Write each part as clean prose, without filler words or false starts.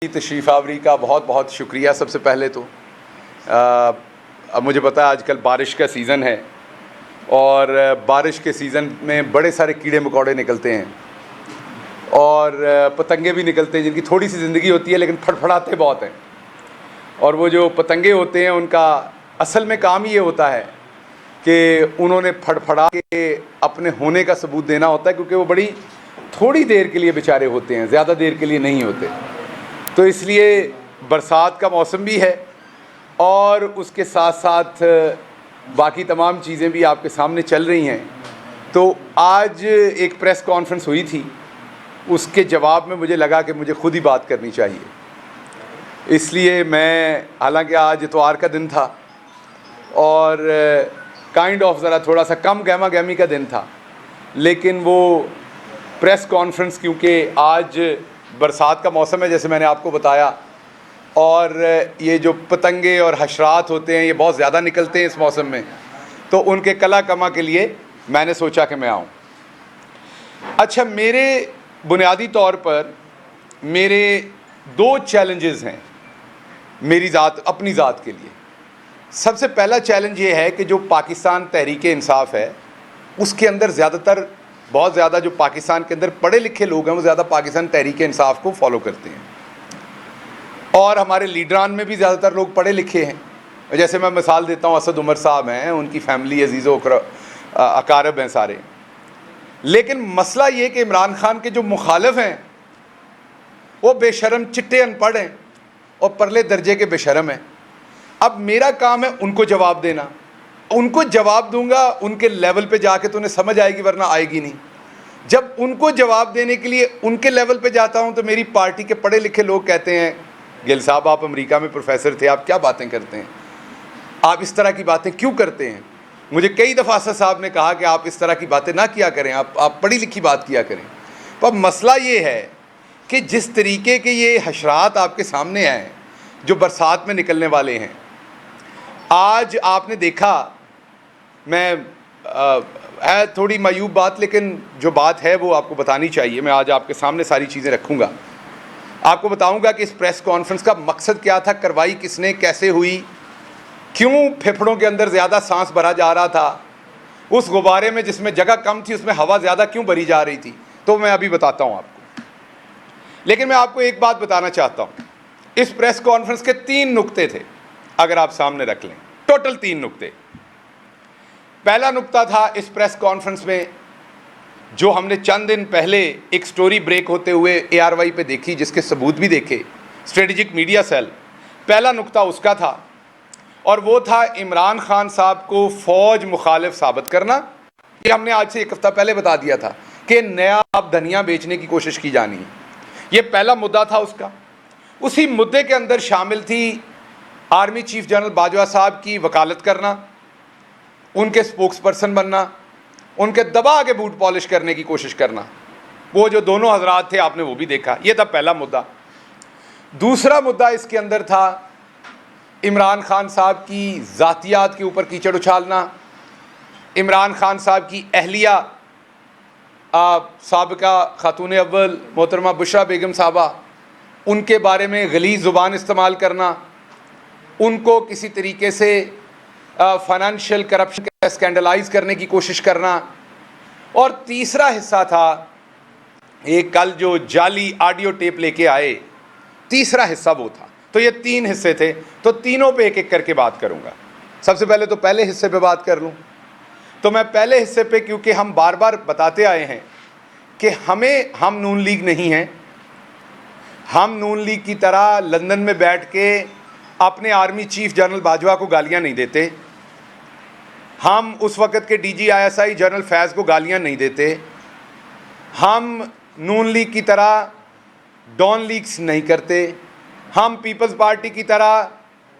تشریف آوری کا بہت بہت شکریہ. سب سے پہلے تو اب مجھے پتا ہے آج کل بارش کا سیزن ہے اور بارش کے سیزن میں بڑے سارے کیڑے مکوڑے نکلتے ہیں اور پتنگے بھی نکلتے ہیں جن کی تھوڑی سی زندگی ہوتی ہے لیکن پھڑپھڑاتے بہت ہیں. اور وہ جو پتنگے ہوتے ہیں ان کا اصل میں کام یہ ہوتا ہے کہ انہوں نے پھڑپھڑا کے اپنے ہونے کا ثبوت دینا ہوتا ہے، کیونکہ وہ بڑی تھوڑی دیر کے لیے بیچارے ہوتے ہیں، زیادہ دیر کے لیے نہیں ہوتے. تو اس لیے برسات کا موسم بھی ہے اور اس کے ساتھ ساتھ باقی تمام چیزیں بھی آپ کے سامنے چل رہی ہیں. تو آج ایک پریس کانفرنس ہوئی تھی، اس کے جواب میں مجھے لگا کہ مجھے خود ہی بات کرنی چاہیے. اس لیے میں، حالانکہ آج اتوار کا دن تھا اور کائنڈ آف ذرا تھوڑا سا کم گہما گہمی کا دن تھا، لیکن وہ پریس کانفرنس کیونکہ آج برسات کا موسم ہے جیسے میں نے آپ کو بتایا، اور یہ جو پتنگے اور حشرات ہوتے ہیں یہ بہت زیادہ نکلتے ہیں اس موسم میں، تو ان کے کلا کما کے لیے میں نے سوچا کہ میں آؤں. اچھا، میرے بنیادی طور پر میرے دو چیلنجز ہیں میری ذات، اپنی ذات کے لیے. سب سے پہلا چیلنج یہ ہے کہ جو پاکستان تحریک انصاف ہے اس کے اندر بہت زیادہ جو پاکستان کے اندر پڑھے لکھے لوگ ہیں وہ زیادہ پاکستان تحریک انصاف کو فالو کرتے ہیں، اور ہمارے لیڈران میں بھی زیادہ تر لوگ پڑھے لکھے ہیں. جیسے میں مثال دیتا ہوں، اسد عمر صاحب ہیں، ان کی فیملی عزیز و اقارب ہیں سارے. لیکن مسئلہ یہ کہ عمران خان کے جو مخالف ہیں وہ بے شرم چٹے ان پڑھ ہیں اور پرلے درجے کے بے شرم ہیں. اب میرا کام ہے ان کو جواب دینا. ان کو جواب دوں گا ان کے لیول پہ جا کے تو انہیں سمجھ آئے گی، ورنہ آئے گی نہیں. جب ان کو جواب دینے کے لیے ان کے لیول پہ جاتا ہوں تو میری پارٹی کے پڑھے لکھے لوگ کہتے ہیں گل صاحب آپ امریکہ میں پروفیسر تھے، آپ کیا باتیں کرتے ہیں، آپ اس طرح کی باتیں کیوں کرتے ہیں. مجھے کئی دفعہ اسد صاحب نے کہا کہ آپ اس طرح کی باتیں نہ کیا کریں، آپ پڑھی لکھی بات کیا کریں. اب مسئلہ یہ ہے کہ جس طریقے کے یہ حشرات آپ کے سامنے آئے جو برسات میں نکلنے والے ہیں، آج آپ نے دیکھا، میں ہے تھوڑی معیوب بات لیکن جو بات ہے وہ آپ کو بتانی چاہیے. میں آج آپ کے سامنے ساری چیزیں رکھوں گا، آپ کو بتاؤں گا کہ اس پریس کانفرنس کا مقصد کیا تھا، کروائی کس نے، کیسے ہوئی، کیوں پھیپھڑوں کے اندر زیادہ سانس بھرا جا رہا تھا، اس غبارے میں جس میں جگہ کم تھی اس میں ہوا زیادہ کیوں بھری جا رہی تھی. تو میں ابھی بتاتا ہوں آپ کو. لیکن میں آپ کو ایک بات بتانا چاہتا ہوں، اس پریس کانفرنس کے 3 نقطے تھے، اگر آپ سامنے رکھ لیں، ٹوٹل 3 نقطے. پہلا نقطہ تھا اس پریس کانفرنس میں جو ہم نے چند دن پہلے ایک سٹوری بریک ہوتے ہوئے ARY پہ دیکھی، جس کے ثبوت بھی دیکھے، اسٹریٹجک میڈیا سیل. پہلا نقطہ اس کا تھا اور وہ تھا عمران خان صاحب کو فوج مخالف ثابت کرنا. یہ ہم نے آج سے 1 ہفتہ پہلے بتا دیا تھا کہ نیا اب دھنیا بیچنے کی کوشش کی جانی ہے. یہ پہلا مدعا تھا اس کا. اسی مدعے کے اندر شامل تھی آرمی چیف جنرل باجوہ صاحب کی وکالت کرنا، ان کے سپوکس پرسن بننا، ان کے دبا کے بوٹ پالش کرنے کی کوشش کرنا. وہ جو دونوں حضرات تھے آپ نے وہ بھی دیکھا. یہ تھا پہلا مدعا. دوسرا مدعا اس کے اندر تھا عمران خان صاحب کی ذاتیات کے اوپر کیچڑ اچھالنا، عمران خان صاحب کی اہلیہ سابقہ خاتون اول محترمہ بشرا بیگم صاحبہ، ان کے بارے میں غلیظ زبان استعمال کرنا، ان کو کسی طریقے سے فائنینشیل کرپشن کا اسکینڈلائز کرنے کی کوشش کرنا. اور تیسرا حصہ تھا ایک کل جو جعلی آڈیو ٹیپ لے کے آئے، تیسرا حصہ وہ تھا. تو یہ 3 حصے تھے، تو تینوں پہ ایک ایک کر کے بات کروں گا. سب سے پہلے تو پہلے حصے پہ بات کر لوں. تو میں پہلے حصے پہ، کیونکہ ہم بار بار بتاتے آئے ہیں کہ ہم نون لیگ نہیں ہیں، ہم نون لیگ کی طرح لندن میں بیٹھ کے اپنے آرمی چیف جنرل باجوہ کو گالیاں نہیں دیتے، ہم اس وقت کے DG ISI جنرل فیض کو گالیاں نہیں دیتے، ہم نون لیگ کی طرح ڈان لیگز نہیں کرتے، ہم پیپلز پارٹی کی طرح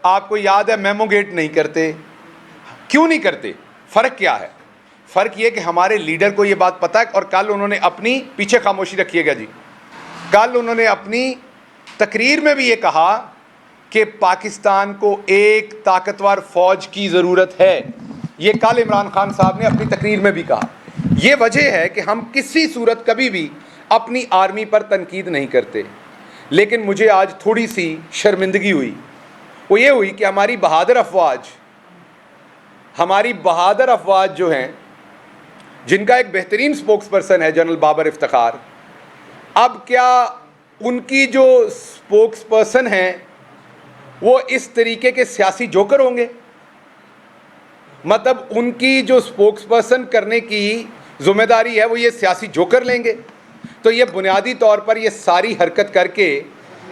آپ کو یاد ہے میمو گیٹ نہیں کرتے. کیوں نہیں کرتے؟ فرق کیا ہے؟ فرق یہ کہ ہمارے لیڈر کو یہ بات پتہ ہے، اور کل انہوں نے اپنی، پیچھے خاموشی رکھیے گا جی، کل انہوں نے اپنی تقریر میں بھی یہ کہا کہ پاکستان کو ایک طاقتور فوج کی ضرورت ہے. یہ کل عمران خان صاحب نے اپنی تقریر میں بھی کہا. یہ وجہ ہے کہ ہم کسی صورت کبھی بھی اپنی آرمی پر تنقید نہیں کرتے. لیکن مجھے آج تھوڑی سی شرمندگی ہوئی. وہ یہ ہوئی کہ ہماری بہادر افواج جو ہیں، جن کا ایک بہترین سپوکس پرسن ہے جنرل بابر افتخار، اب کیا ان کی جو سپوکس پرسن ہیں وہ اس طریقے کے سیاسی جوکر ہوں گے؟ مطلب ان کی جو سپوکس پرسن کرنے کی ذمہ داری ہے وہ یہ سیاسی جوکر لیں گے؟ تو یہ بنیادی طور پر یہ ساری حرکت کر کے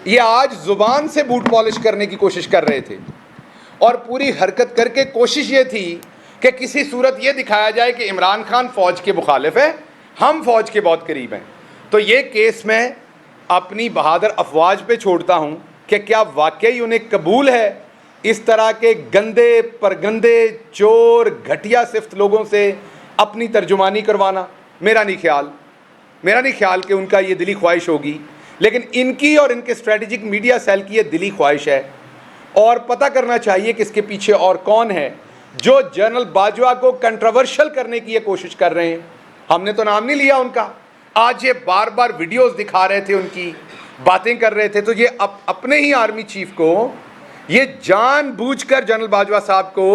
یہ آج زبان سے بوٹ پالش کرنے کی کوشش کر رہے تھے، اور پوری حرکت کر کے کوشش یہ تھی کہ کسی صورت یہ دکھایا جائے کہ عمران خان فوج کے مخالف ہے، ہم فوج کے بہت قریب ہیں. تو یہ کیس میں اپنی بہادر افواج پہ چھوڑتا ہوں کہ کیا واقعی انہیں قبول ہے اس طرح کے گندے پرگندے چور گھٹیا صفت لوگوں سے اپنی ترجمانی کروانا. میرا نہیں خیال کہ ان کا یہ دلی خواہش ہوگی، لیکن ان کی اور ان کے اسٹریٹجک میڈیا سیل کی یہ دلی خواہش ہے، اور پتہ کرنا چاہیے کہ اس کے پیچھے اور کون ہے جو جنرل باجوہ کو کنٹروورشل کرنے کی یہ کوشش کر رہے ہیں. ہم نے تو نام نہیں لیا ان کا، آج یہ بار بار ویڈیوز دکھا رہے تھے، ان کی باتیں کر رہے تھے. تو یہ اپنے ہی آرمی چیف کو یہ جان بوجھ کر جنرل باجوہ صاحب کو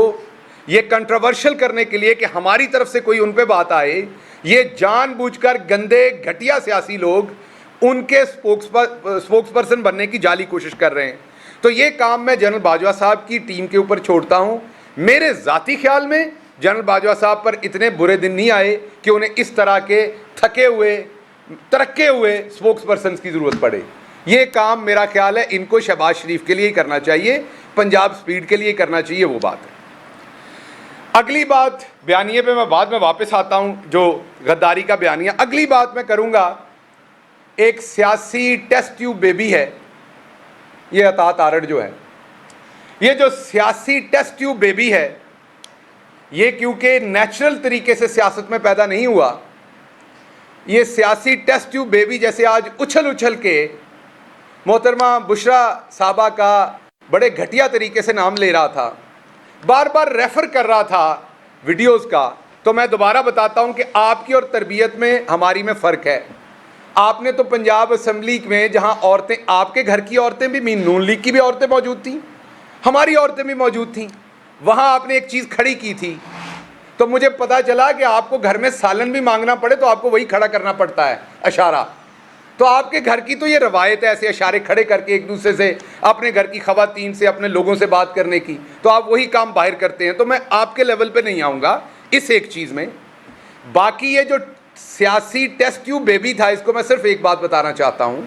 یہ کنٹروورشل کرنے کے لیے کہ ہماری طرف سے کوئی ان پہ بات آئے، یہ جان بوجھ کر گندے گھٹیا سیاسی لوگ ان کے سپوکس پرسن بننے کی جعلی کوشش کر رہے ہیں. تو یہ کام میں جنرل باجوہ صاحب کی ٹیم کے اوپر چھوڑتا ہوں. میرے ذاتی خیال میں جنرل باجوہ صاحب پر اتنے برے دن نہیں آئے کہ انہیں اس طرح کے تھکے ہوئے ترکے ہوئے سپوکس پرسنز کی ضرورت پڑے. یہ کام میرا خیال ہے ان کو شہباز شریف کے لیے ہی کرنا چاہیے، پنجاب سپیڈ کے لیے کرنا چاہیے. وہ بات ہے. اگلی بات بیانیے پہ میں بعد میں واپس آتا ہوں، جو غداری کا بیانیہ. اگلی بات میں کروں گا، ایک سیاسی ٹیسٹ ٹیوب بیبی ہے یہ عطا تارڑ جو ہے. یہ جو سیاسی ٹیسٹ ٹیوب بیبی ہے یہ کیونکہ نیچرل طریقے سے سیاست میں پیدا نہیں ہوا، یہ سیاسی ٹیسٹ ٹیوب بیبی جیسے آج اچھل کے محترمہ بشرا صاحبہ کا بڑے گھٹیا طریقے سے نام لے رہا تھا، بار بار ریفر کر رہا تھا ویڈیوز کا. تو میں دوبارہ بتاتا ہوں کہ آپ کی اور تربیت میں ہماری میں فرق ہے. آپ نے تو پنجاب اسمبلی میں جہاں عورتیں، آپ کے گھر کی عورتیں بھی، نون لیگ کی بھی عورتیں موجود تھیں، ہماری عورتیں بھی موجود تھیں، وہاں آپ نے ایک چیز کھڑی کی تھی. تو مجھے پتا چلا کہ آپ کو گھر میں سالن بھی مانگنا پڑے تو آپ کو وہی کھڑا کرنا پڑتا ہے، اشارہ. تو آپ کے گھر کی تو یہ روایت ہے ایسے اشارے کھڑے کر کے ایک دوسرے سے اپنے گھر کی خواتین سے اپنے لوگوں سے بات کرنے کی، تو آپ وہی کام باہر کرتے ہیں. تو میں آپ کے لیول پہ نہیں آؤں گا اس ایک چیز میں. باقی یہ جو سیاسی ٹیسٹ ٹیوب بیبی تھا، اس کو میں صرف ایک بات بتانا چاہتا ہوں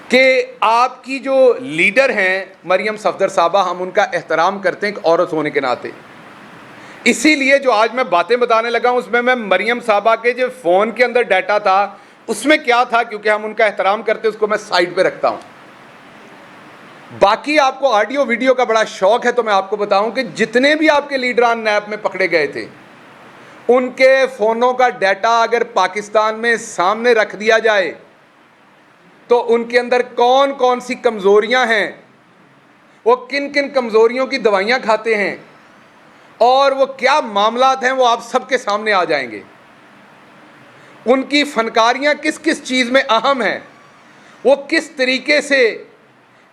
کہ آپ کی جو لیڈر ہیں مریم صفدر صاحبہ، ہم ان کا احترام کرتے ہیں ایک عورت ہونے کے ناطے. اسی لیے جو آج میں باتیں بتانے لگا ہوں اس میں مریم صاحبہ کے جو فون کے اندر ڈیٹا تھا اس میں کیا تھا، کیونکہ ہم ان کا احترام کرتے ہیں، اس کو میں سائڈ پہ رکھتا ہوں. باقی آپ کو آڈیو ویڈیو کا بڑا شوق ہے تو میں آپ کو بتاؤں کہ جتنے بھی آپ کے لیڈران نیب میں پکڑے گئے تھے ان کے فونوں کا ڈیٹا اگر پاکستان میں سامنے رکھ دیا جائے تو ان کے اندر کون کون سی کمزوریاں ہیں، وہ کن کن کمزوریوں کی دوائیاں کھاتے ہیں، اور وہ کیا معاملات ہیں، وہ آپ سب کے سامنے آ جائیں گے. ان کی فنکاریاں کس کس چیز میں اہم ہیں، وہ کس طریقے سے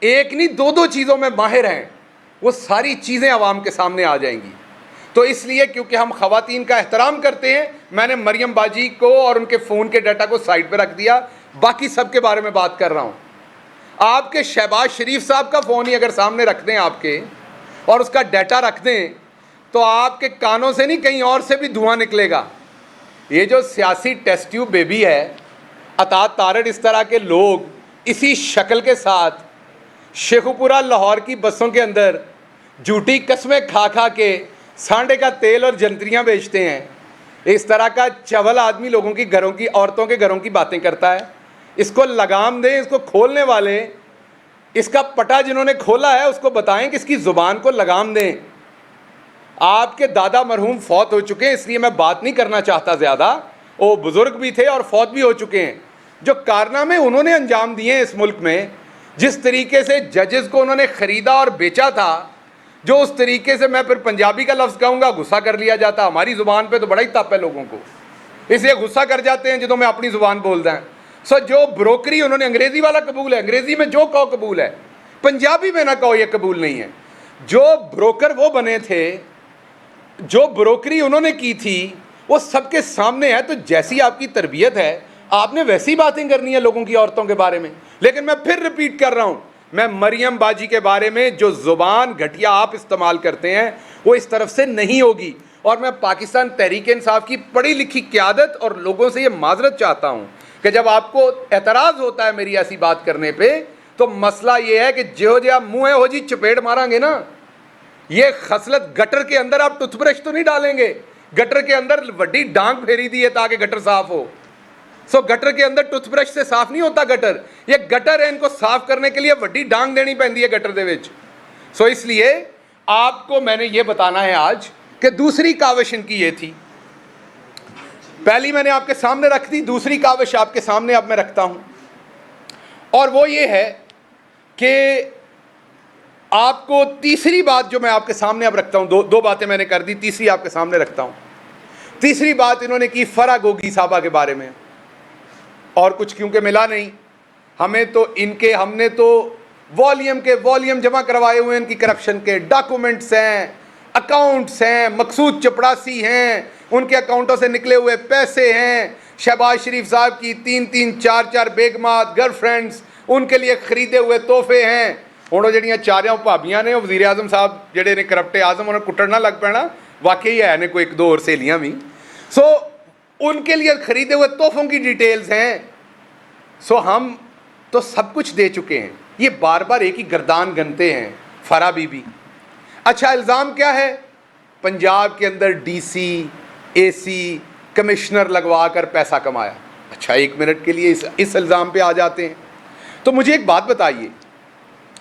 ایک نہیں دو چیزوں میں ماہر ہیں، وہ ساری چیزیں عوام کے سامنے آ جائیں گی. تو اس لیے کیونکہ ہم خواتین کا احترام کرتے ہیں، میں نے مریم باجی کو اور ان کے فون کے ڈیٹا کو سائڈ پہ رکھ دیا، باقی سب کے بارے میں بات کر رہا ہوں. آپ کے شہباز شریف صاحب کا فون ہی اگر سامنے رکھ دیں آپ کے اور اس کا ڈیٹا رکھ دیں تو آپ کے کانوں سے نہیں کہیں اور سے بھی دھواں نکلے گا. یہ جو سیاسی ٹیسٹ ٹیوب بیبی ہے عطا تارڑ، اس طرح کے لوگ اسی شکل کے ساتھ شیخوپورہ لاہور کی بسوں کے اندر جھوٹی قسمیں کھا کے سانڈے کا تیل اور جنتریاں بیچتے ہیں. اس طرح کا چول آدمی لوگوں کی گھروں کی عورتوں کے گھروں کی باتیں کرتا ہے. اس کو لگام دیں، اس کو کھولنے والے، اس کا پٹا جنہوں نے کھولا ہے اس کو بتائیں کہ اس کی زبان کو لگام دیں. آپ کے دادا مرحوم فوت ہو چکے ہیں، اس لیے میں بات نہیں کرنا چاہتا زیادہ، وہ بزرگ بھی تھے اور فوت بھی ہو چکے ہیں. جو کارنامے انہوں نے انجام دیے ہیں اس ملک میں، جس طریقے سے ججز کو انہوں نے خریدا اور بیچا تھا، جو اس طریقے سے میں پھر پنجابی کا لفظ کہوں گا غصہ کر لیا جاتا. ہماری زبان پہ تو بڑا ہی تپ ہے لوگوں کو، اس لیے غصہ کر جاتے ہیں جنہوں میں اپنی زبان بول دیں. سو جو بروکری انہوں نے انگریزی والا قبول ہے, انگریزی میں جو کہو قبول ہے, پنجابی میں نہ کہو یہ قبول نہیں ہے. جو بروکر وہ بنے تھے, جو بروکری انہوں نے کی تھی, وہ سب کے سامنے ہے. تو جیسی آپ کی تربیت ہے آپ نے ویسی باتیں کرنی ہے لوگوں کی عورتوں کے بارے میں. لیکن میں پھر ریپیٹ کر رہا ہوں, میں مریم باجی کے بارے میں جو زبان گھٹیا آپ استعمال کرتے ہیں وہ اس طرف سے نہیں ہوگی. اور میں پاکستان تحریک انصاف کی پڑھی لکھی قیادت اور لوگوں سے یہ معذرت چاہتا ہوں کہ جب آپ کو اعتراض ہوتا ہے میری ایسی بات کرنے پہ, تو مسئلہ یہ ہے کہ جو منہ ہے ہو جی چپیڑ ماریں گے نا. یہ خصلت گٹر کے اندر آپ ٹوتھ برش تو نہیں ڈالیں گے, گٹر کے اندر وڈی ڈانگ پھیری دی ہے تاکہ گٹر صاف ہو. سو گٹر کے اندر ٹوتھ برش سے صاف نہیں ہوتا گٹر, یہ گٹر ہے, ان کو صاف کرنے کے لیے وڈی ڈانگ دینی پہنتی ہے گٹر دے وچ. سو اس لیے آپ کو میں نے یہ بتانا ہے آج کہ دوسری کاوش ان کی یہ تھی. پہلی میں نے آپ کے سامنے رکھ دی, دوسری کاوش آپ کے سامنے اب میں رکھتا ہوں, اور وہ یہ ہے کہ آپ کو تیسری بات جو میں آپ کے سامنے اب رکھتا ہوں, دو باتیں میں نے کر دی, تیسری آپ کے سامنے رکھتا ہوں. تیسری بات انہوں نے کی فرح گوگی صاحبہ کے بارے میں, اور کچھ کیونکہ ملا نہیں ہمیں, تو ہم نے تو والیوم کے والیوم جمع کروائے ہوئے ان کی کرپشن کے, ڈاکومنٹس ہیں, اکاؤنٹس ہیں, مقصود چپڑاسی ہیں, ان کے اکاؤنٹوں سے نکلے ہوئے پیسے ہیں, شہباز شریف صاحب کی 3-3 4-4 بیگمات گرل فرینڈس, ان کے لیے خریدے ہوئے تحفے ہیں. ہوں جہاں چاریاں بھابیاں نے, وزیر اعظم صاحب جہے نے کرپٹ اعظم, انہیں کٹڑ نہ لگ پینا, واقعی ہے نے کوئی 1-2 اور سہیلیاں بھی. سو ان کے لیے خریدے ہوئے تحفوں کی ڈیٹیلز ہیں. سو ہم تو سب کچھ دے چکے ہیں, یہ بار بار ایک ہی گردان گنتے ہیں فرح بی بی. اچھا الزام کیا ہے؟ پنجاب کے اندر ڈی سی اے سی کمشنر لگوا کر پیسہ کمایا. اچھا 1 منٹ کے لیے اس الزام پہ آ جاتے ہیں. تو مجھے ایک بات بتائیے,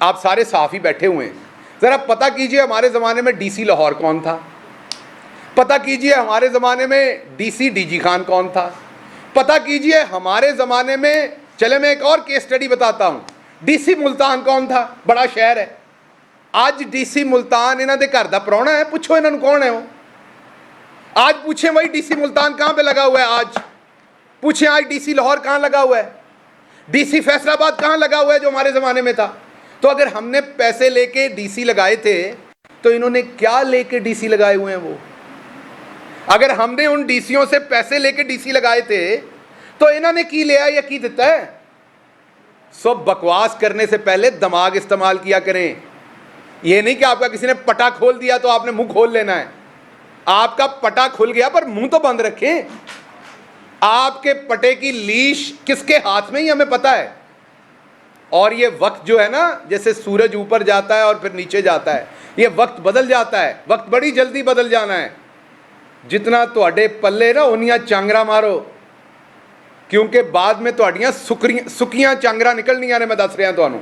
آپ سارے صحافی بیٹھے ہوئے ہیں, ذرا پتہ کیجئے ہمارے زمانے میں ڈی سی لاہور کون تھا, پتہ کیجئے ہمارے زمانے میں D C D G Khan کون تھا, پتہ کیجئے ہمارے زمانے میں, چلے میں ایک اور کیس سٹڈی بتاتا ہوں, ڈی سی ملتان کون تھا, بڑا شہر ہے. آج ڈی سی ملتان انہوں دے گھر دا پراؤنا ہے, پوچھو انہوں کون ہے وہ, آج پوچھیں وہی ڈی سی ملتان کہاں پہ لگا ہوا ہے, آج پوچھیں آج ڈی سی لاہور کہاں لگا ہوا ہے, ڈی سی فیصل آباد کہاں لگا ہوا ہے جو ہمارے زمانے میں تھا. تو اگر ہم نے پیسے لے کے ڈی سی لگائے تھے تو انہوں نے کیا لے کے ڈی سی لگائے ہوئے ہیں وہ؟ اگر ہم نے ان ڈی سیوں سے پیسے لے کے ڈی سی لگائے تھے تو انہوں نے کی لیا یا کی دیتا ہے؟ سب بکواس کرنے سے پہلے دماغ استعمال کیا کریں. یہ نہیں کہ آپ کا کسی نے پٹا کھول دیا تو آپ نے منہ کھول لینا ہے. آپ کا پٹا کھل گیا پر منہ تو بند رکھیں. آپ کے پٹے کی لیش کس کے ہاتھ میں ہی ہمیں پتا ہے. اور یہ وقت جو ہے نا, جیسے سورج اوپر جاتا ہے اور پھر نیچے جاتا ہے, یہ وقت بدل جاتا ہے, وقت بڑی جلدی بدل جانا ہے. جتنا تواڈے پلے نا انیاں چانگرا مارو, کیونکہ بعد میں تواڈیاں سکیاں چانگرا نکلنیاں نے. میں دس رہا تانوں,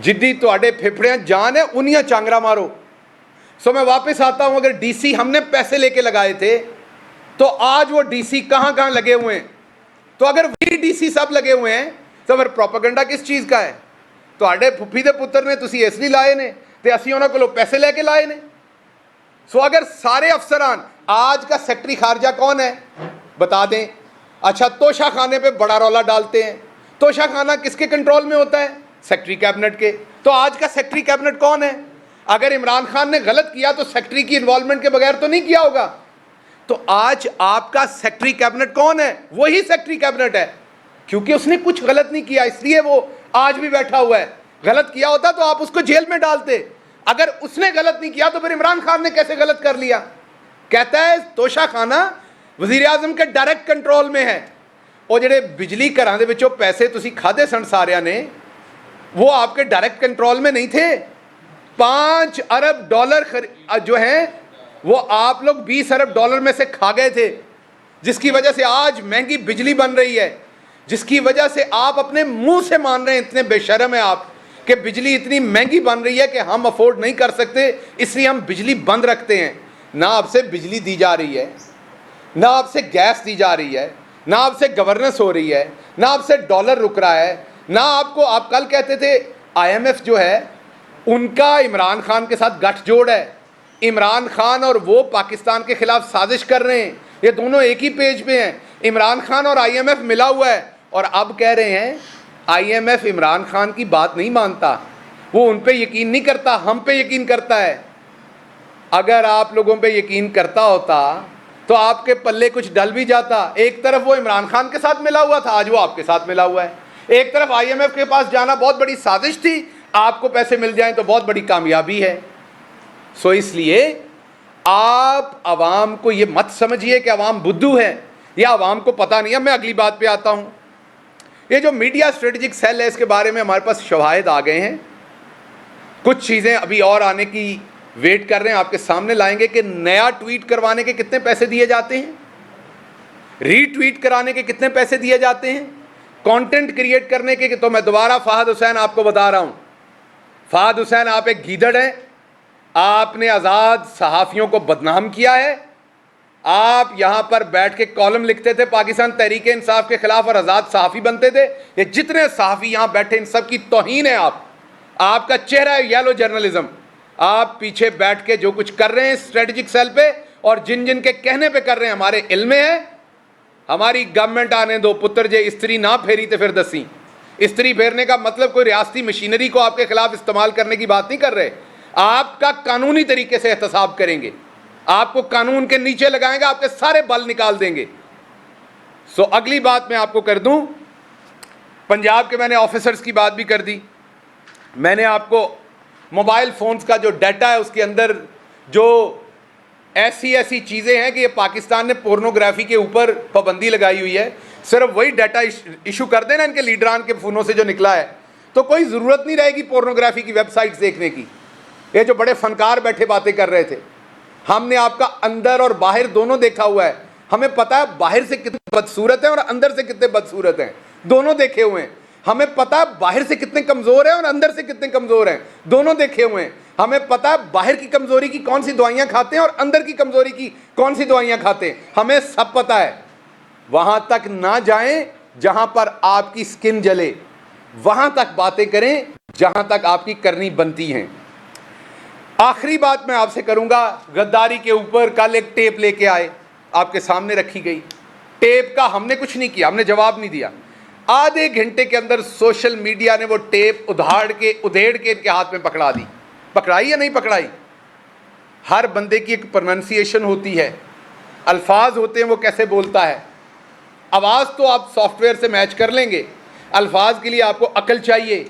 جدی تواڈے پھپڑیاں جان ہے انیاں چانگرا مارو. سو میں واپس آتا ہوں, اگر ڈی سی ہم نے پیسے لے کے لگائے تھے تو آج وہ ڈی سی کہاں کہاں لگے ہوئے ہیں. تو اگر وہی ڈی سی سب لگے ہوئے ہیں تو پھر پروپیگنڈا کس چیز کا ہے؟ تواڈے پھپھی دے پتر نے تسی اس لیے لائے نے تے اسی انہاں کولوں پیسے لے کے لائے نے. سو اگر سارے افسران, آج کا سیکٹری خارجہ کون ہے بتا دیں. اچھا توشہ خانے پہ بڑا رولا ڈالتے ہیں. توشہ خانہ کس کے کنٹرول میں ہوتا ہے؟ سیکٹری کیبنٹ کے. تو آج کا سیکٹری کیبنٹ کون ہے؟ اگر عمران خان نے غلط کیا تو سیکٹری کی انوالومنٹ کے بغیر تو نہیں کیا ہوگا. تو آج آپ کا سیکٹری کیبنٹ کون ہے؟ وہی سیکٹری کیبنٹ ہے, کیونکہ اس نے کچھ غلط نہیں کیا اس لیے وہ آج بھی بیٹھا ہوا ہے. غلط کیا ہوتا تو آپ اس کو جیل میں ڈالتے. اگر اس نے غلط نہیں کیا تو پھر عمران خان نے کیسے غلط کر لیا؟ کہتا ہے توشہ خانہ وزیر اعظم کے ڈائریکٹ کنٹرول میں ہے. وہ جڑے بجلی گھراں دے وچوں پیسے تسی کھادے سن ساریاں نے, وہ آپ کے ڈائریکٹ کنٹرول میں نہیں تھے. 5 ارب ڈالر جو ہیں وہ آپ لوگ 20 ارب ڈالر میں سے کھا گئے تھے, جس کی وجہ سے آج مہنگی بجلی بن رہی ہے, جس کی وجہ سے آپ اپنے منہ سے مان رہے ہیں, اتنے بے شرم ہیں آپ کہ بجلی اتنی مہنگی بن رہی ہے کہ ہم افورڈ نہیں کر سکتے, اس لیے ہم بجلی بند رکھتے ہیں. نہ آپ سے بجلی دی جا رہی ہے, نہ آپ سے گیس دی جا رہی ہے, نہ آپ سے گورننس ہو رہی ہے, نہ آپ سے ڈالر رک رہا ہے, نہ آپ کل کہتے تھے آئی ایم ایف جو ہے ان کا عمران خان کے ساتھ گٹھ جوڑ ہے. عمران خان اور وہ پاکستان کے خلاف سازش کر رہے ہیں, یہ دونوں ایک ہی پیج پہ ہیں. عمران خان اور آئی ایم ایف ملا ہوا ہے اور اب کہہ رہے ہیں I M F Imran Khan کی بات نہیں مانتا, وہ ان پہ یقین نہیں کرتا, ہم پہ یقین کرتا ہے. اگر آپ لوگوں پہ یقین کرتا ہوتا تو آپ کے پلے کچھ ڈل بھی جاتا. ایک طرف وہ عمران خان کے ساتھ ملا ہوا تھا, آج وہ آپ کے ساتھ ملا ہوا ہے. ایک طرف آئی ایم ایف کے پاس جانا بہت بڑی سازش تھی, آپ کو پیسے مل جائیں تو بہت بڑی کامیابی ہے. سو اس لیے آپ عوام کو یہ مت سمجھیے کہ عوام بدھو ہے یا عوام کو پتہ نہیں ہے. میں اگلی بات پہ آتا ہوں. یہ جو میڈیا اسٹریٹجک سیل ہے اس کے بارے میں ہمارے پاس شواہد آ گئے ہیں. کچھ چیزیں ابھی اور آنے کی ویٹ کر رہے ہیں, آپ کے سامنے لائیں گے کہ نیا ٹویٹ کروانے کے کتنے پیسے دیے جاتے ہیں, ری ٹویٹ کرانے کے کتنے پیسے دیے جاتے ہیں, کانٹینٹ کریٹ کرنے کے. تو میں دوبارہ فہد حسین آپ کو بتا رہا ہوں, فہد حسین آپ ایک گیدڑ ہیں, آپ نے آزاد صحافیوں کو بدنام کیا ہے. آپ یہاں پر بیٹھ کے کالم لکھتے تھے پاکستان تحریک انصاف کے خلاف اور آزاد صحافی بنتے تھے. یہ جتنے صحافی یہاں بیٹھے ان سب کی توہین ہے. آپ کا چہرہ ہے یلو جرنلزم. آپ پیچھے بیٹھ کے جو کچھ کر رہے ہیں اسٹریٹجک سیل پہ, اور جن جن کے کہنے پہ کر رہے ہیں, ہمارے علم میں ہے. ہماری گورنمنٹ آنے دو پتر جے استری نہ پھیری تے پھر دسی. استری پھیرنے کا مطلب کوئی ریاستی مشینری کو آپ کے خلاف استعمال کرنے کی بات نہیں کر رہے. آپ کا قانونی طریقے سے احتساب کریں گے, آپ کو قانون کے نیچے لگائیں گے, آپ کے سارے بل نکال دیں گے. سو اگلی بات میں آپ کو کر دوں, پنجاب کے میں نے آفیسرز کی بات بھی کر دی. میں نے آپ کو موبائل فونز کا جو ڈیٹا ہے اس کے اندر جو ایسی چیزیں ہیں کہ یہ پاکستان نے پورنوگرافی کے اوپر پابندی لگائی ہوئی ہے, صرف وہی ڈیٹا ایشو کر دینا ان کے لیڈران کے فونوں سے جو نکلا ہے, تو کوئی ضرورت نہیں رہے گی پورنوگرافی کی ویب سائٹس دیکھنے کی. یہ جو بڑے فنکار بیٹھے باتیں کر رہے تھے, ہم نے آپ کا اندر اور باہر دونوں دیکھا ہوا ہے. ہمیں پتا ہے باہر سے کتنے بدصورت ہیں اور اندر سے کتنے بدصورت ہیں, دونوں دیکھے ہوئے ہیں. ہمیں پتا ہے باہر سے کتنے کمزور ہیں اور اندر سے کتنے کمزور ہیں, دونوں دیکھے ہوئے ہیں. ہمیں پتا ہے باہر کی کمزوری کی کون سی دوائیاں کھاتے ہیں اور اندر کی کمزوری کی کون سی دوائیاں کھاتے ہیں, ہمیں سب پتا ہے. وہاں تک نہ جائیں جہاں پر آپ کی سکن جلے, وہاں تک باتیں کریں جہاں تک آپ کی کرنی بنتی ہیں. آخری بات میں آپ سے کروں گا, غداری کے اوپر کل ایک ٹیپ لے کے آئے, آپ کے سامنے رکھی گئی. ٹیپ کا ہم نے کچھ نہیں کیا, ہم نے جواب نہیں دیا. آدھے گھنٹے کے اندر سوشل میڈیا نے وہ ٹیپ ادھیڑ کے ان کے ہاتھ میں پکڑا دی. پکڑائی یا نہیں پکڑائی؟ ہر بندے کی ایک پروننسیشن ہوتی ہے, الفاظ ہوتے ہیں وہ کیسے بولتا ہے. آواز تو آپ سافٹ ویئر سے میچ کر لیں گے, الفاظ کے لیے آپ کو عقل چاہیے.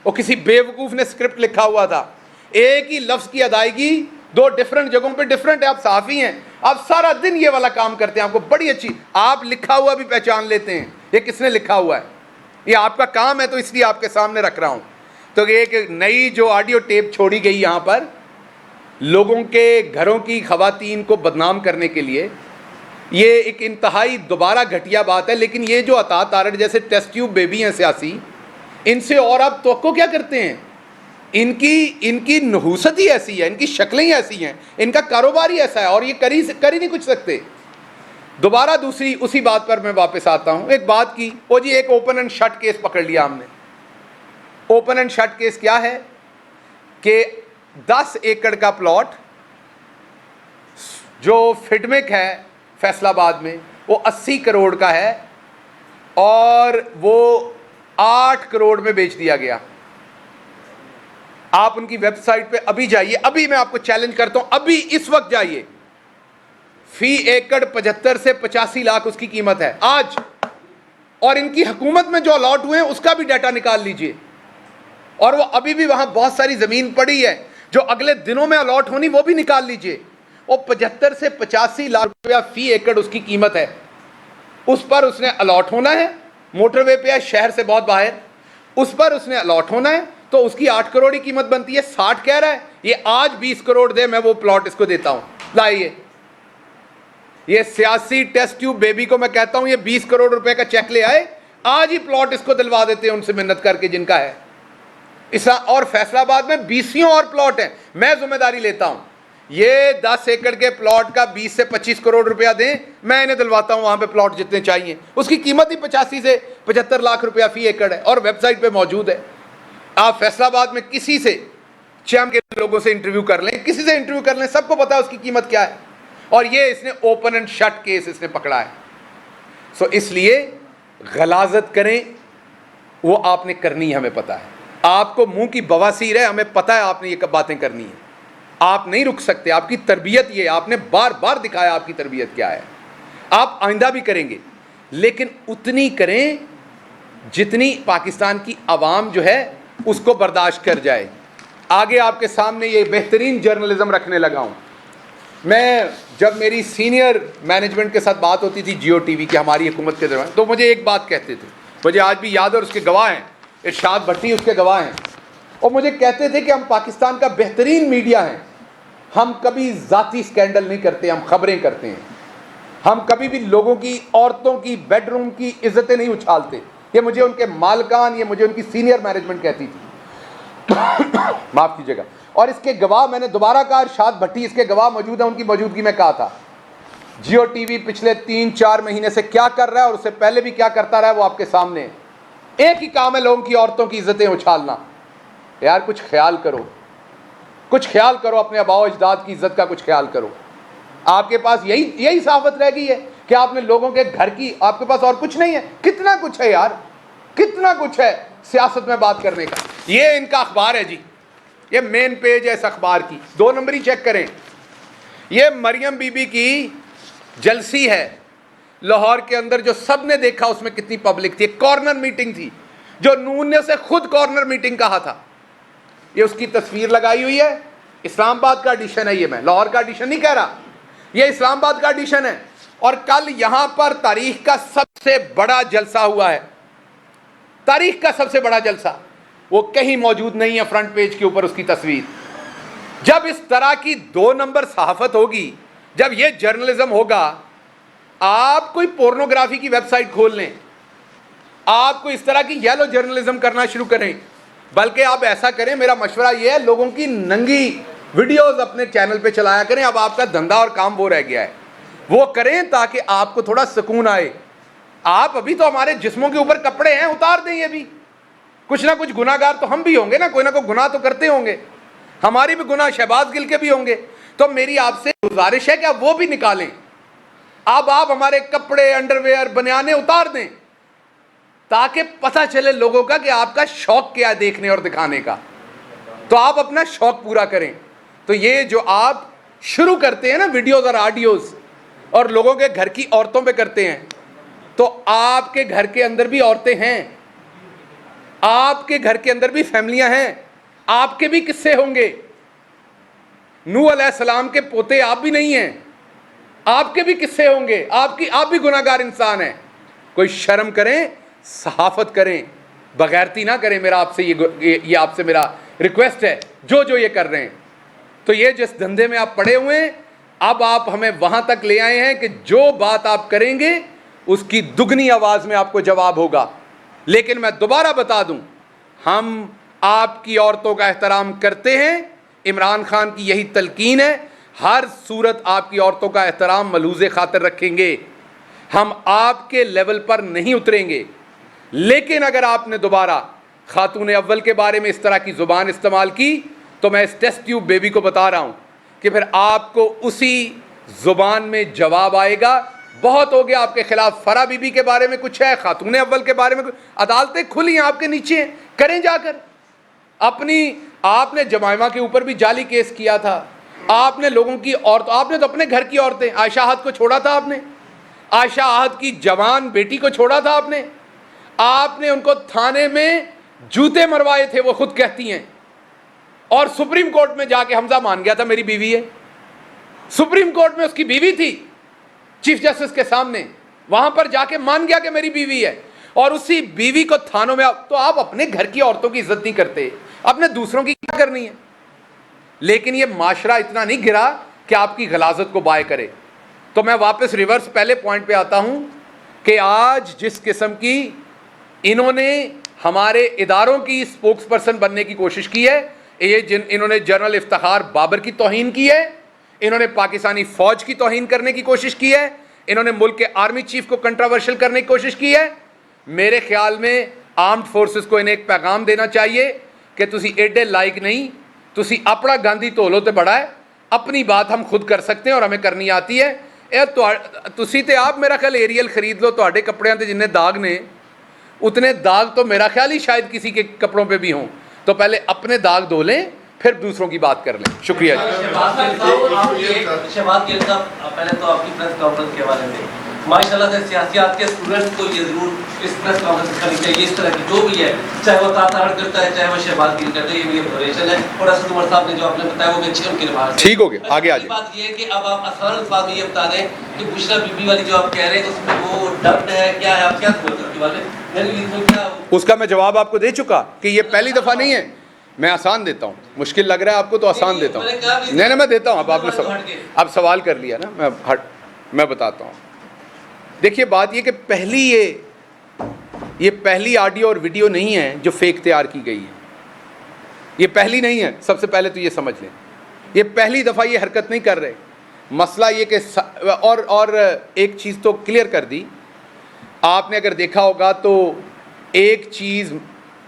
وہ کسی بیوقوف نے اسکرپٹ لکھا ہوا تھا, ایک ہی لفظ کی ادائیگی دو ڈفرنٹ جگہوں پہ ڈفرنٹ ہے. آپ صحافی ہیں, آپ سارا دن یہ والا کام کرتے ہیں, آپ کو بڑی اچھی, آپ لکھا ہوا بھی پہچان لیتے ہیں یہ کس نے لکھا ہوا ہے. یہ آپ کا کام ہے تو اس لیے آپ کے سامنے رکھ رہا ہوں. تو یہ ایک نئی جو آڈیو ٹیپ چھوڑی گئی یہاں پر لوگوں کے گھروں کی خواتین کو بدنام کرنے کے لیے, یہ ایک انتہائی دوبارہ گھٹیا بات ہے. لیکن یہ جو عطا تارڑ جیسے ٹیسٹ ٹیوب بیبی ہیں سیاسی, ان سے اور آپ توقع کیا کرتے ہیں؟ ان کی نحوست ہی ایسی ہے, ان کی شکلیں ہی ایسی ہیں, ان کا کاروبار ہی ایسا ہے, اور یہ کر ہی نہیں کچھ سکتے. دوبارہ دوسری اسی بات پر میں واپس آتا ہوں. ایک بات کی, وہ جی ایک اوپن اینڈ شٹ کیس پکڑ لیا ہم نے. اوپن اینڈ شٹ کیس کیا ہے کہ 10 ایکڑ کا پلاٹ جو فڈمک ہے فیصل آباد میں, وہ 80 کروڑ کا ہے اور وہ 8 کروڑ میں بیچ دیا گیا. آپ ان کی ویب سائٹ پہ ابھی جائیے, ابھی میں آپ کو چیلنج کرتا ہوں, ابھی اس وقت جائیے. فی ایکڑ 75 سے 85 لاکھ اس کی قیمت ہے آج. اور ان کی حکومت میں جو الاٹ ہوئے ہیں اس کا بھی ڈیٹا نکال لیجئے. اور وہ ابھی بھی وہاں بہت ساری زمین پڑی ہے جو اگلے دنوں میں الاٹ ہونی, وہ بھی نکال لیجئے. وہ 75 سے 85 لاکھ روپیہ فی ایکڑ اس کی قیمت ہے. اس پر اس نے الاٹ ہونا ہے, موٹر وے پہ ہے, شہر سے بہت باہر, اس پر اس نے الاٹ ہونا ہے, تو اس کی 8 کروڑ کی قیمت بنتی ہے. 60 کہہ رہا ہے, یہ آج 20 کروڑ دے, میں وہ پلاٹ اس کو دیتا ہوں. لائیے, یہ سیاسی ٹیسٹ ٹیوب بیبی کو میں کہتا ہوں یہ 20 کروڑ روپے کا چیک لے آئے, آج ہی پلاٹ اس کو دلوا دیتے ہیں ان سے منت کر کے جن کا ہے. اور فیصل آباد میں 20 اور پلاٹ ہیں, میں ذمہ داری لیتا ہوں. یہ 10 ایکڑ کے پلاٹ کا 20 سے 25 کروڑ روپیہ دیں, میں انہیں دلواتا ہوں وہاں پہ پلاٹ جتنے چاہیے. اس کی قیمت ہی 85 سے 75 لاکھ روپیہ فی ایکڑ ہے, اور ویب سائٹ پہ موجود ہے. آپ فیصل آباد میں کسی سے, چیم کے لوگوں سے انٹرویو کر لیں, کسی سے انٹرویو کر لیں, سب کو پتا ہے اس کی قیمت کیا ہے. اور یہ اس نے اوپن اینڈ شٹ کیس اس نے پکڑا ہے. سو اس لیے غلاظت کریں وہ آپ نے کرنی ہے, ہمیں پتہ ہے. آپ کو منہ کی بواسیر ہے, ہمیں پتہ ہے آپ نے یہ باتیں کرنی ہیں. آپ نہیں رک سکتے, آپ کی تربیت یہ, آپ نے بار بار دکھایا آپ کی تربیت کیا ہے. آپ آئندہ بھی کریں گے, لیکن اتنی کریں جتنی پاکستان کی عوام جو ہے اس کو برداشت کر جائے. آگے آپ کے سامنے یہ بہترین جرنلزم رکھنے لگا ہوں. میں جب میری سینئر مینجمنٹ کے ساتھ بات ہوتی تھی جیو ٹی وی کی ہماری حکومت کے دوران, تو مجھے ایک بات کہتے تھے, مجھے آج بھی یاد ہے اور اس کے گواہ ہیں, ارشاد بھٹی اس کے گواہ ہیں, اور مجھے کہتے تھے کہ ہم پاکستان کا بہترین میڈیا ہیں, ہم کبھی ذاتی سکینڈل نہیں کرتے, ہم خبریں کرتے ہیں, ہم کبھی بھی لوگوں کی, عورتوں کی, بیڈ روم کی عزتیں نہیں اچھالتے. یہ مجھے ان کے مالکان, یہ مجھے ان کی سینئر مینجمنٹ کہتی تھی, معاف کیجیے گا. اور اس کے گواہ میں نے دوبارہ کہا, ارشاد بھٹی اس کے گواہ موجود ہیں, ان کی موجودگی میں کہا تھا جیو ٹی وی پچھلے 3-4 مہینے سے کیا کر رہا ہے اور اس سے پہلے بھی کیا کرتا رہا ہے وہ آپ کے سامنے ہے. ایک ہی کام ہے لوگوں کی, عورتوں کی عزتیں اچھالنا. یار کچھ خیال کرو, کچھ خیال کرو, اپنے آباء و اجداد کی عزت کا کچھ خیال کرو. آپ کے پاس یہی صحافت رہ گئی ہے کہ آپ نے لوگوں کے گھر کی, آپ کے پاس اور کچھ نہیں ہے. کتنا کچھ ہے یار, کتنا کچھ ہے سیاست میں بات کرنے کا. یہ ان کا اخبار ہے جی, یہ مین پیج ہے اس اخبار کی, 2 نمبر ہی چیک کریں. یہ مریم بی بی کی جلسی ہے لاہور کے اندر, جو سب نے دیکھا اس میں کتنی پبلک تھی. ایک کارنر میٹنگ تھی جو نون نے اسے خود کارنر میٹنگ کہا تھا. یہ اس کی تصویر لگائی ہوئی ہے. اسلام آباد کا ایڈیشن ہے, یہ میں لاہور کا ایڈیشن نہیں کہہ رہا, یہ اسلام آباد کا ایڈیشن ہے. اور کل یہاں پر تاریخ کا سب سے بڑا جلسہ ہوا ہے, تاریخ کا سب سے بڑا جلسہ. وہ کہیں موجود نہیں ہے فرنٹ پیج کے اوپر اس کی تصویر. جب اس طرح کی 2 نمبر صحافت ہوگی, جب یہ جرنلزم ہوگا, آپ کوئی پورنوگرافی کی ویب سائٹ کھول لیں, آپ کو اس طرح کی یلو جرنلزم کرنا شروع کریں. بلکہ آپ ایسا کریں, میرا مشورہ یہ ہے, لوگوں کی ننگی ویڈیوز اپنے چینل پہ چلایا کریں. اب آپ کا دھندا اور کام وہ رہ گیا ہے, وہ کریں تاکہ آپ کو تھوڑا سکون آئے. آپ ابھی تو ہمارے جسموں کے اوپر کپڑے ہیں, اتار دیں. یہ بھی کچھ نہ کچھ گناہ گار تو ہم بھی ہوں گے نا, کوئی نہ کوئی گناہ تو کرتے ہوں گے, ہماری بھی گناہ شہباز گل کے بھی ہوں گے. تو میری آپ سے گزارش ہے کہ آپ وہ بھی نکالیں. اب آپ ہمارے کپڑے, انڈر ویئر, بنیانے اتار دیں تاکہ پتہ چلے لوگوں کا کہ آپ کا شوق کیا ہے دیکھنے اور دکھانے کا. تو آپ اپنا شوق پورا کریں. تو یہ جو آپ شروع کرتے ہیں نا ویڈیوز اور آڈیوز, اور لوگوں کے گھر کی عورتوں پہ کرتے ہیں, تو آپ کے گھر کے اندر بھی عورتیں ہیں, آپ کے گھر کے اندر بھی فیملیاں ہیں, آپ کے بھی قصے ہوں گے. نوح علیہ السلام کے پوتے آپ بھی نہیں ہیں, آپ کے بھی قصے ہوں گے, آپ بھی گناہ گار انسان ہیں. کوئی شرم کریں, صحافت کریں, بغیرتی نہ کریں. میرا آپ سے یہ آپ سے میرا ریکویسٹ ہے, جو یہ کر رہے ہیں. تو یہ جس دھندے میں آپ پڑے ہوئے ہیں, اب آپ ہمیں وہاں تک لے آئے ہیں کہ جو بات آپ کریں گے اس کی دگنی آواز میں آپ کو جواب ہوگا. لیکن میں دوبارہ بتا دوں, ہم آپ کی عورتوں کا احترام کرتے ہیں. عمران خان کی یہی تلقین ہے, ہر صورت آپ کی عورتوں کا احترام ملحوظ خاطر رکھیں گے. ہم آپ کے لیول پر نہیں اتریں گے. لیکن اگر آپ نے دوبارہ خاتون اول کے بارے میں اس طرح کی زبان استعمال کی, تو میں اس ٹیسٹ ٹیوب بیبی کو بتا رہا ہوں کہ پھر آپ کو اسی زبان میں جواب آئے گا. بہت ہو گیا آپ کے خلاف. فرا بی بی کے بارے میں کچھ ہے, خاتون اول کے بارے میں کچھ, عدالتیں کھلی ہیں آپ کے نیچے ہیں, کریں جا کر. آپ نے جمائمہ کے اوپر بھی جعلی کیس کیا تھا, آپ نے لوگوں کی آپ نے تو اپنے گھر کی عورتیں, عائشہ احد کو چھوڑا تھا آپ نے, عائشہ احد کی جوان بیٹی کو چھوڑا تھا آپ نے ان کو تھانے میں جوتے مروائے تھے, وہ خود کہتی ہیں. اور سپریم کورٹ میں جا کے حمزہ مان گیا تھا میری بیوی ہے. سپریم کورٹ میں اس کی بیوی تھی, چیف جسٹس کے سامنے, وہاں پر جا کے مان گیا کہ میری بیوی ہے. اور اسی بیوی کو تھانوں میں تو آپ اپنے گھر کی عورتوں کی عزت نہیں کرتے, اپنے دوسروں کی کیا کرنی ہے. لیکن یہ معاشرہ اتنا نہیں گرا کہ آپ کی غلاظت کو بائے کرے. تو میں واپس ریورس پہلے پوائنٹ پہ آتا ہوں کہ آج جس قسم کی انہوں نے ہمارے اداروں کی سپوکس پرسن بننے کی کوشش کی ہے, انہوں نے جنرل افتخار بابر کی توہین کی ہے, انہوں نے پاکستانی فوج کی توہین کرنے کی کوشش کی ہے, انہوں نے ملک کے آرمی چیف کو کنٹراورشل کرنے کی کوشش کی ہے. میرے خیال میں آرمڈ فورسز کو انہیں ایک پیغام دینا چاہیے کہ تسی ایڈے لائق نہیں, تسی اپنا گاندھی تولو تے بڑا ہے, اپنی بات ہم خود کر سکتے ہیں اور ہمیں کرنی آتی ہے. تسی تے آپ میرا خیال ایریل خرید لو, تواڈے کپڑیاں تے جننے داغ نے اتنے داغ تو میرا خیال ہی شاید کسی کے کپڑوں پہ بھی ہوں. تو پہلے اپنے داغ دھو لیں پھر دوسروں کی بات کر لیں. شکریہ جی. شہباز گیل صاحب پہلے تو آپ کی پریس کانفرنس کے حوالے سے ماشاءاللہ سے سیاسیات کے اسٹوڈنٹ کو یہ ضرور اس پریس کانفرنس کرنی چاہیے. اس طرح کی جو بھی ہے چاہے وہ تاطاڑ کرتا ہے چاہے وہ شہباز گیل کرتا ہے, یہ بھی ابزرویشن ہے. اور اسد عمر صاحب نے جو آپ نے بتایا وہ بھی اچھے ان کے لحاظ سے ٹھیک ہو گیا. آگے آ جائیں. بات یہ ہے کہ اب آپ آسان الفاظ میں یہ بتا دیں کہ بشرا بی بی والی جو آپ کہہ رہے ہیں اس میں وہ ڈبڈ ہے کیا ہے, آپ کیا سمجھتے ہیں؟ اس کا میں جواب آپ کو دے چکا کہ یہ پہلی دفعہ نہیں ہے. میں آسان دیتا ہوں, مشکل لگ رہا ہے آپ کو تو آسان دیتا ہوں. نہیں میں دیتا ہوں. اب آپ نے اب سوال کر لیا نا, میں بتاتا ہوں. دیکھیے بات یہ کہ یہ پہلی آڈیو اور ویڈیو نہیں ہے جو فیک تیار کی گئی ہے. یہ پہلی نہیں ہے, سب سے پہلے تو یہ سمجھ لیں. یہ پہلی دفعہ یہ حرکت نہیں کر رہے. مسئلہ یہ کہ اور ایک چیز تو کلیئر کر دی آپ نے, اگر دیکھا ہوگا تو ایک چیز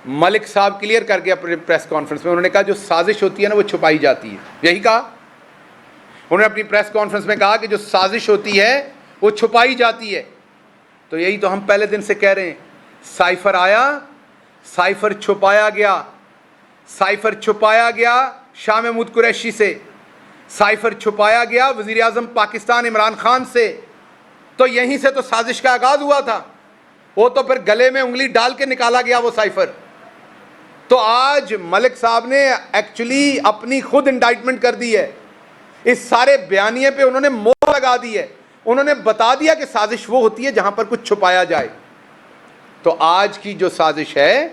ملک صاحب کلیئر کر کے اپنے پریس کانفرنس میں انہوں نے کہا جو سازش ہوتی ہے نا وہ چھپائی جاتی ہے. یہی کہا انہوں نے اپنی پریس کانفرنس میں, کہا کہ جو سازش ہوتی ہے وہ چھپائی جاتی ہے. تو یہی تو ہم پہلے دن سے کہہ رہے ہیں. سائفر آیا, سائفر چھپایا گیا, سائفر چھپایا گیا شاہ محمود قریشی سے, سائفر چھپایا گیا وزیر اعظم پاکستان عمران خان سے. تو یہیں سے تو سازش کا آغاز ہوا تھا. وہ تو پھر گلے میں انگلی ڈال کے نکالا گیا وہ سائفر. تو آج ملک صاحب نے ایکچولی اپنی خود انڈائٹمنٹ کر دی ہے. اس سارے بیانیے پہ انہوں نے مہر لگا دی ہے. انہوں نے بتا دیا کہ سازش وہ ہوتی ہے جہاں پر کچھ چھپایا جائے. تو آج کی جو سازش ہے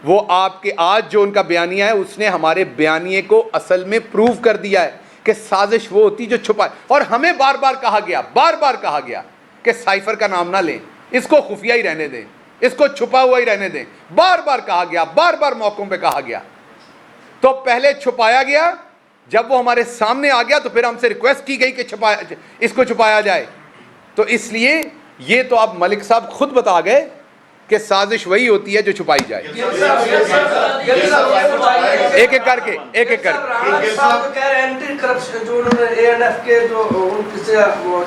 وہ آپ کے آج جو ان کا بیانیہ ہے اس نے ہمارے بیانیے کو اصل میں پروو کر دیا ہے کہ سازش وہ ہوتی جو چھپائے. اور ہمیں بار بار کہا گیا کہ سائفر کا نام نہ لیں, اس کو خفیہ ہی رہنے دیں, اس کو چھپا ہوا ہی رہنے دیں. بار بار کہا گیا, بار بار موقعوں پہ کہا گیا. تو پہلے چھپایا گیا, جب وہ ہمارے سامنے آ گیا تو پھر ہم سے ریکویسٹ کی گئی کہ اس کو چھپایا جائے. تو اس لیے یہ تو آپ ملک صاحب خود بتا گئے کہ سازش وہی ہوتی ہے جو چھپائی جائے. ایک ایک کر کے جو انہوں نے اے این ایف کے جو ان سے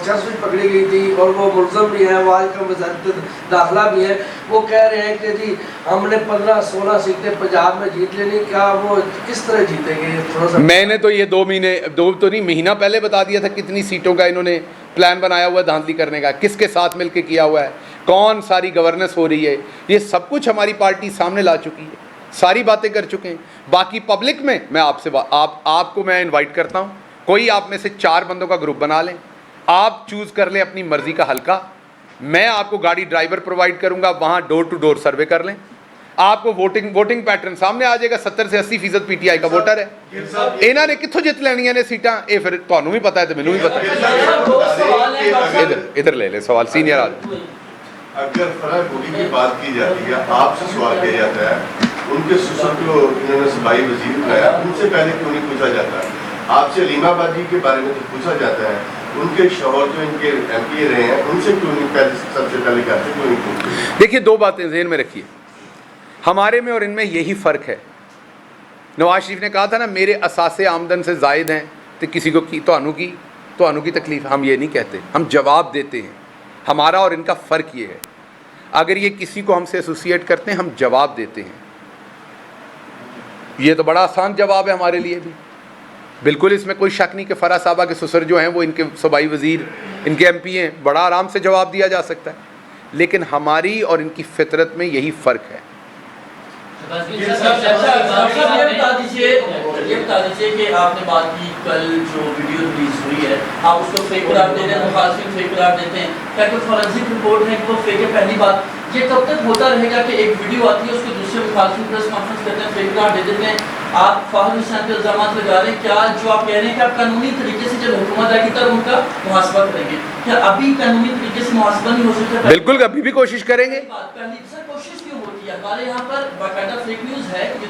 جاسوسی پکڑی گئی تھی اور وہ ملزم بھی ہیں, وہ آج کا وزارت داخلہ بھی ہے, وہ کہہ رہے ہیں کہ جی ہم نے 15-16 سیٹیں پنجاب میں جیت لینی. کیا وہ کس طرح جیتیں گے؟ تھوڑا سا میں نے تو یہ 2 تو نہیں مہینہ پہلے بتا دیا تھا کتنی سیٹوں کا انہوں نے پلان بنایا ہوا ہے دھاندلی کرنے کا, کس کے ساتھ مل کے کیا ہوا ہے, کون ساری گورننس ہو رہی ہے. یہ سب کچھ ہماری پارٹی سامنے لا چکی ہے, ساری باتیں کر چکے ہیں. باقی پبلک میں آپ کو میں انوائٹ کرتا ہوں, کوئی آپ میں سے 4 بندوں کا گروپ بنا لیں, آپ چوز کر لیں اپنی مرضی کا حلقہ. میں آپ کو گاڑی ڈرائیور پرووائڈ کروں گا, وہاں ڈور ٹو ڈور سروے کر لیں. آپ کو ووٹنگ پیٹرن سامنے آ جائے گا. 70 سے 80% پی ٹی آئی کا ووٹر ہے. انہوں نے کتوں جت لینی نے سیٹاں, یہ پھر تمہیں بھی پتا ہے تو مینوں بھی پتا ہے. ادھر لے لے سوال سینئر آدمی. اگر فرح گولی کی بات کی جاتی ہے, آپ سے سوال کیا جاتا ہے, ان کے سسر کو انہوں نے صوبائی وزیر بنایا, ان سے پہلے کیوں نہیں پوچھا جاتا؟ آپ سے علیم آبادی کے بارے میں تو پوچھا جاتا ہے, ان کے شوہر جو ان کے ایم پی اے رہے ہیں ان سے کیوں نہیں سب سے پہلے کہتے کیوں نہیں پوچھتے؟ دیکھیے 2 باتیں ذہن میں رکھیے, ہمارے میں اور ان میں یہی فرق ہے. نواز شریف نے کہا تھا نا میرے اثاثے آمدن سے زائد ہیں تو کسی کو توانو کی تکلیف. ہم یہ نہیں کہتے, ہم جواب دیتے ہیں. ہمارا اور ان کا فرق یہ ہے, اگر یہ کسی کو ہم سے ایسوسیٹ کرتے ہیں ہم جواب دیتے ہیں. یہ تو بڑا آسان جواب ہے ہمارے لیے بھی, بالکل اس میں کوئی شک نہیں کہ فرح صاحبہ کے سسر جو ہیں وہ ان کے صوبائی وزیر, ان کے ایم پی ہیں, بڑا آرام سے جواب دیا جا سکتا ہے. لیکن ہماری اور ان کی فطرت میں یہی فرق ہے. یہ بتا دیجیے کہ آپ نے بات کی کل جو ویڈیو ریلیز ہوئی ہے, آپ اس کو فیک قرار دے رہے ہیں, مخالفین فیک قرار دیتے ہیں, کیا کوئی فورنسک رپورٹ ہے کہ وہ فیک ہے؟ پہلی بات یہ کب تک ہوتا رہے گا کہ ایک ویڈیو آتی ہے اس کو دوسرے مخالفین پریس کانفرنس کرتے ہیں فیک قرار دے دیتے ہیں؟ آپ فاہد حسین پہ الزامات لگا رہے ہیں, کیا جو آپ کہہ رہے ہیں کہ آپ قانونی طریقے سے جب حکومت آئے گی تب ان کا محاسبہ کریں گے, کیا ابھی قانونی طریقے سے محاسبہ نہیں ہو سکتا؟ بالکل ابھی بھی کوشش کریں گے. پہلی سر کوشش کیوں ہوتی ہے؟ ہمارے یہاں پر باقاعدہ فیک نیوز ہے کہ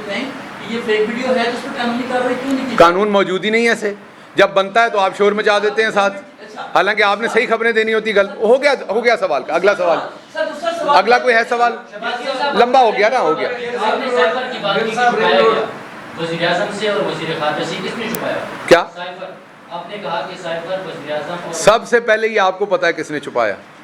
یہ فیک ویڈیو ہے تو اس پر قانونی کارروائی کیوں نہیں کی؟ قانون موجود ہی نہیں ہے ایسے, جب بنتا ہے تو آپ شور مچا دیتے ہیں ساتھ, حالانکہ آپ نے صحیح خبریں دینی ہوتی. غلط ہو گیا سوال کا. اگلا سوال, اگلا کوئی ہے سوال؟ لمبا ہو گیا نا, ہو گیا. وزیر اعظم سے اور وزیر خارجہ سے کس نے چھپایا؟ کیا آپ نے کہا کہ سائفر وزیر اعظم, سب سے پہلے یہ آپ کو پتا ہے کس نے چھپایا؟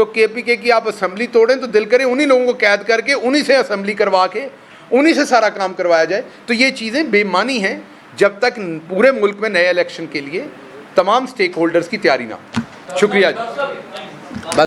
تو KPK کی آپ اسمبلی توڑیں تو دل کرے انہی لوگوں کو قید کر کے انہی سے اسمبلی کروا کے انہی سے سارا کام کروایا جائے. تو یہ چیزیں بے معنی ہیں جب تک پورے ملک میں نئے الیکشن کے لیے تمام سٹیک ہولڈرز کی تیاری نہ ہو. شکریہ جی.